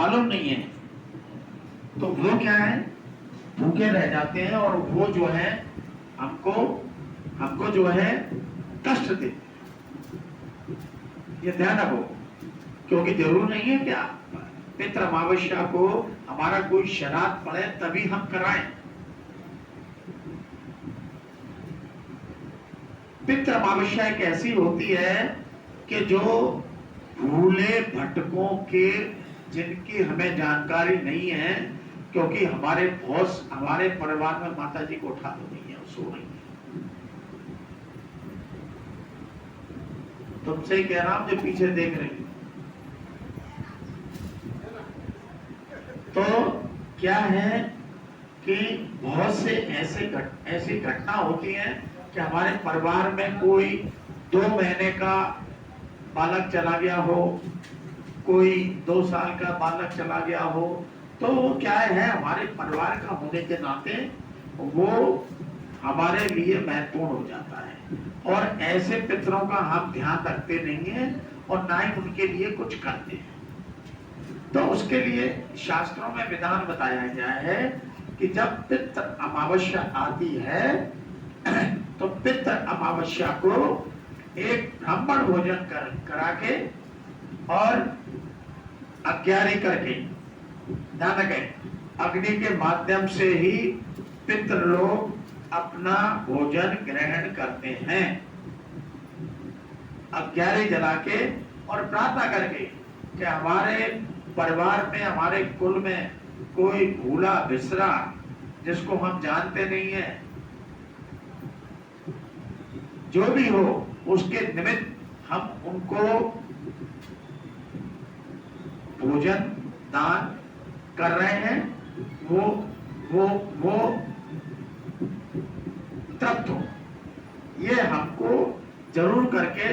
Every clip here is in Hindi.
मालूम नहीं है, तो वो क्या है, भूखे रह जाते हैं और वो जो है हमको जो है कष्ट देते हैं। ये ध्यान रखो, क्योंकि जरूर नहीं है क्या पितृ अमावस्या को हमारा कोई श्राद्ध पड़े तभी हम कराएं। पितृ अमावस्या एक ऐसी होती है कि जो भूले भटकों के, जिनकी हमें जानकारी नहीं है, क्योंकि हमारे परिवार में माता जी को उठा तो नहीं है, सो रही है। तुमसे ही कह रहा हूं जो पीछे देख रही। तो क्या है कि बहुत से ऐसी घटना होती है कि हमारे परिवार में कोई 2 महीने का बालक चला गया हो, कोई 2 साल का बालक चला गया हो, तो वो क्या है हमारे परिवार का होने के नाते वो हमारे लिए महत्वपूर्ण हो जाता है। और ऐसे पितरों का हम ध्यान रखते नहीं है और ना ही उनके लिए कुछ करते हैं। तो उसके लिए शास्त्रों में विधान बताया गया है कि जब पितृ अमावस्या आती है तो पितृ अमावस्या को एक ब्राह्मण भोजन करा के और अग्यारी करके, ध्यान रखें, अग्नि के माध्यम से ही पितृ लोग अपना भोजन ग्रहण करते हैं। अग्यारी जला के और प्रार्थना करके कि हमारे परिवार में, हमारे कुल में कोई भूला बिसरा जिसको हम जानते नहीं है, जो भी हो उसके निमित्त हम उनको भोजन दान कर रहे हैं। वो तृप्त हो, ये हमको जरूर करके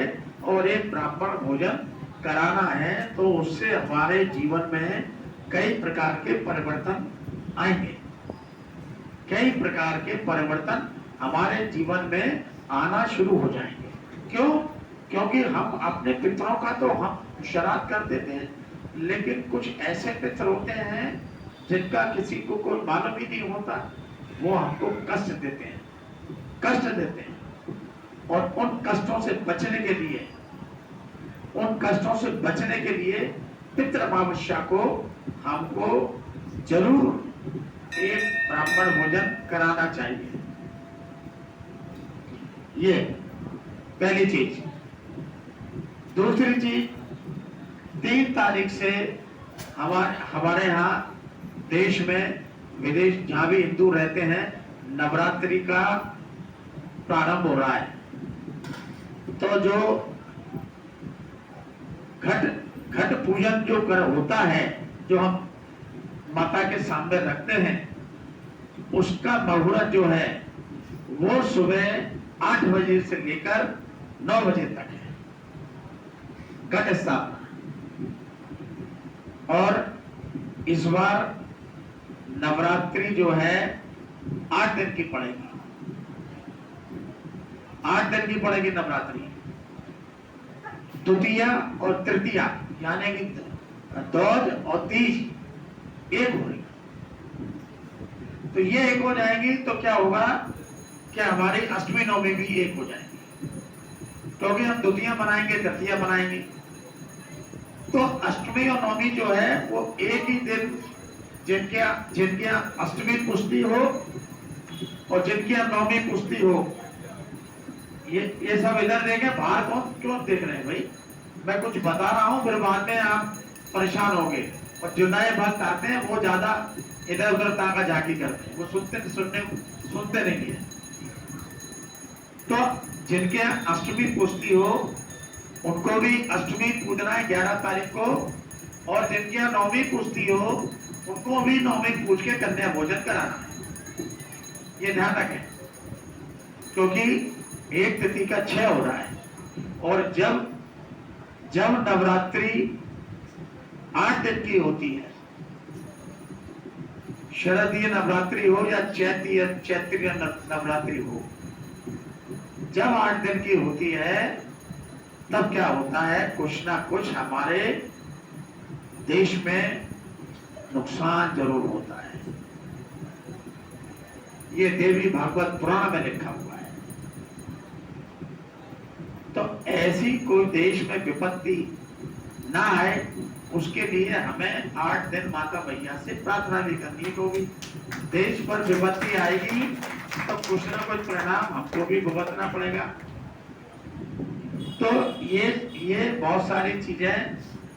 और एक ब्राह्मण भोजन कराना है। तो उससे हमारे जीवन में कई प्रकार के परिवर्तन आएंगे, कई प्रकार के परिवर्तन हमारे जीवन में आना शुरू हो जाएंगे। क्यों? क्योंकि हम अपने पितरों का तो हम श्राद्ध कर देते हैं, लेकिन कुछ ऐसे पितर होते हैं जिनका किसी को कोई मालूम ही नहीं होता, वो हमको कष्ट देते हैं, कष्ट देते हैं। और उन कष्टों से बचने के लिए, उन कष्टों से बचने के लिए पितृ अमावस्या को हमको जरूर एक ब्राह्मण भोजन कराना चाहिए। ये पहली चीज। दूसरी चीज, 3 तारीख से हमारे यहाँ देश में विदेश जहां भी हिंदू रहते हैं नवरात्रि का प्रारंभ हो रहा है। तो जो घट पूजन जो होता है, जो हम माता के सामने रखते हैं, उसका मुहूर्त जो है वो सुबह 8 बजे से लेकर 9 बजे तक है, घट स्थापना। और इस बार नवरात्रि जो है 8 दिन की पड़ेगी, 8 दिन की पड़ेगी नवरात्रि। द्वितीया और तृतीया यानी कि दौज और तीज एक हो रही। तो ये एक हो जाएंगी तो क्या होगा कि हमारी अष्टमी नवमी भी एक हो जाएंगी, क्योंकि हम द्वितीया मनाएंगे, तृतीया मनाएंगे। तो अष्टमी और नवमी जो है वो एक ही दिन, जिनके अष्टमी पुष्टि हो और जिनके नवमी पुष्टि हो, ये सब इधर देखे, बाहर कौन क्यों देख रहे हैं भाई? मैं कुछ बता रहा हूं, फिर बाद में आप परेशान होंगे। और जो नए भक्त आते हैं वो ज्यादा इधर उधर ताका झाकी करते हैं, वो सुनते नहीं है। तो जिनके अष्टमी पुष्टि हो उनको भी अष्टमी पूजना है 11 तारीख को, और जिनके नवमी पुष्टि हो उनको भी नवमी पूज के कन्या भोजन कराना है। ये ध्यान रखें, क्योंकि 1 तिथि का 6 हो रहा है। और जब नवरात्रि 8 दिन की होती है, शरदीय नवरात्रि हो या चैत्रीय नवरात्रि हो, जब 8 दिन की होती है तब क्या होता है, कुछ ना कुछ हमारे देश में नुकसान जरूर होता है। ये देवी भागवत पुराण में लिखा हुआ है। तो ऐसी कोई देश में विपत्ति ना आए, उसके लिए हमें 8 दिन माता मैया से प्रार्थना भी करनी होगी। देश पर विपत्ति आएगी तो कुछ ना कुछ परिणाम हमको भी भुगतना पड़ेगा। तो ये बहुत सारी चीजें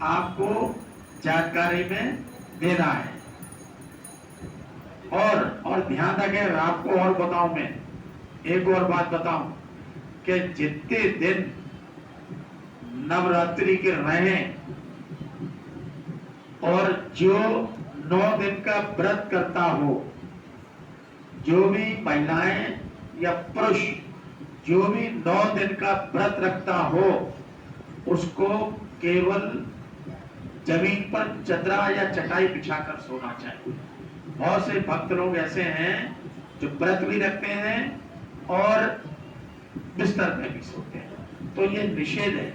आपको जानकारी में देना है। और ध्यान रखें, आपको और बताऊं, मैं एक और बात बताऊं कि जितने दिन नवरात्रि के रहें और जो 9 दिन का व्रत करता हो, जो भी महिलाएं या पुरुष जो भी 9 दिन का व्रत रखता हो, उसको केवल जमीन पर चदरा या चटाई बिछाकर सोना चाहिए। बहुत से भक्त लोग ऐसे हैं जो व्रत भी रखते हैं और बिस्तर पे भी सोते हैं, तो ये निषेध है।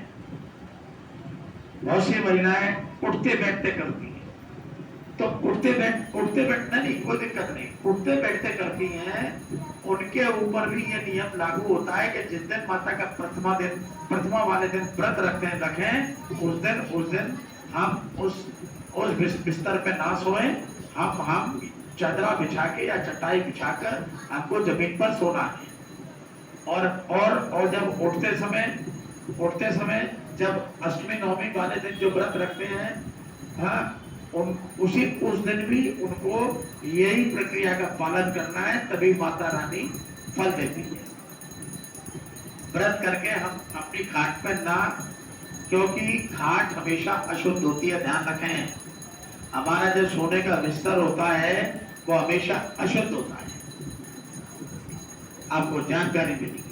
बहुत सी महिलाएं उठते बैठते करती हैं, तो उठते बैठना नहीं, कोई दिक्कत नहीं, उठते बैठते करती हैं, उनके ऊपर भी ये नियम लागू होता है कि जिस दिन माता का प्रथमा वाले दिन व्रत रखें, उस दिन हम उस बिस्तर पे ना सोएं, हम चादरा बिछा के या चटाई बिछाकर हमको जमीन पर सोना है। और जब उठते समय जब अष्टमी नवमी वाले दिन जो व्रत रखते हैं, हाँ, उस दिन भी उनको यही प्रक्रिया का पालन करना है, तभी माता रानी फल देती है। व्रत करके हम अपनी खाट पर ना, क्योंकि खाट हमेशा अशुद्ध होती है, ध्यान रखें। हमारा जो सोने का बिस्तर होता है वो हमेशा अशुद्ध होता है, आपको जानकारी मिलेगी,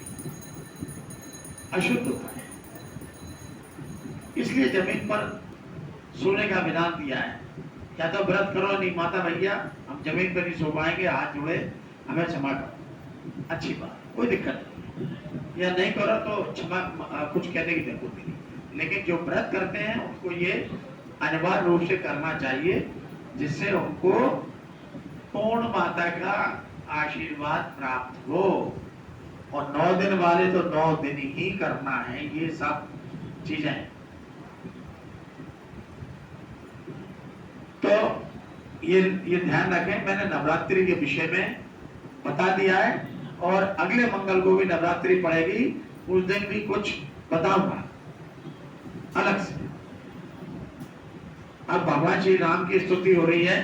अशुद्ध होता है। इसलिए जमीन पर सोने का विधान दिया है। या तो व्रत करो, नहीं माता भैया हम जमीन पर नहीं सो पाएंगे, हाथ जोड़े हमें क्षमा करो, अच्छी बात, कोई दिक्कत नहीं। या नहीं करो तो क्षमा, कुछ कहने की जरूरत नहीं। लेकिन जो व्रत करते हैं उनको ये अनिवार्य रूप से करना चाहिए, जिससे उनको पूर्ण माता का आशीर्वाद प्राप्त हो। और 9 दिन वाले तो 9 दिन ही करना है, ये सब चीजें। तो ये ध्यान रखें, मैंने नवरात्रि के विषय में बता दिया है, और अगले मंगल को भी नवरात्रि पड़ेगी, उस दिन भी कुछ बताऊंगा अलग से। अब भगवान श्री राम की स्तुति हो रही है,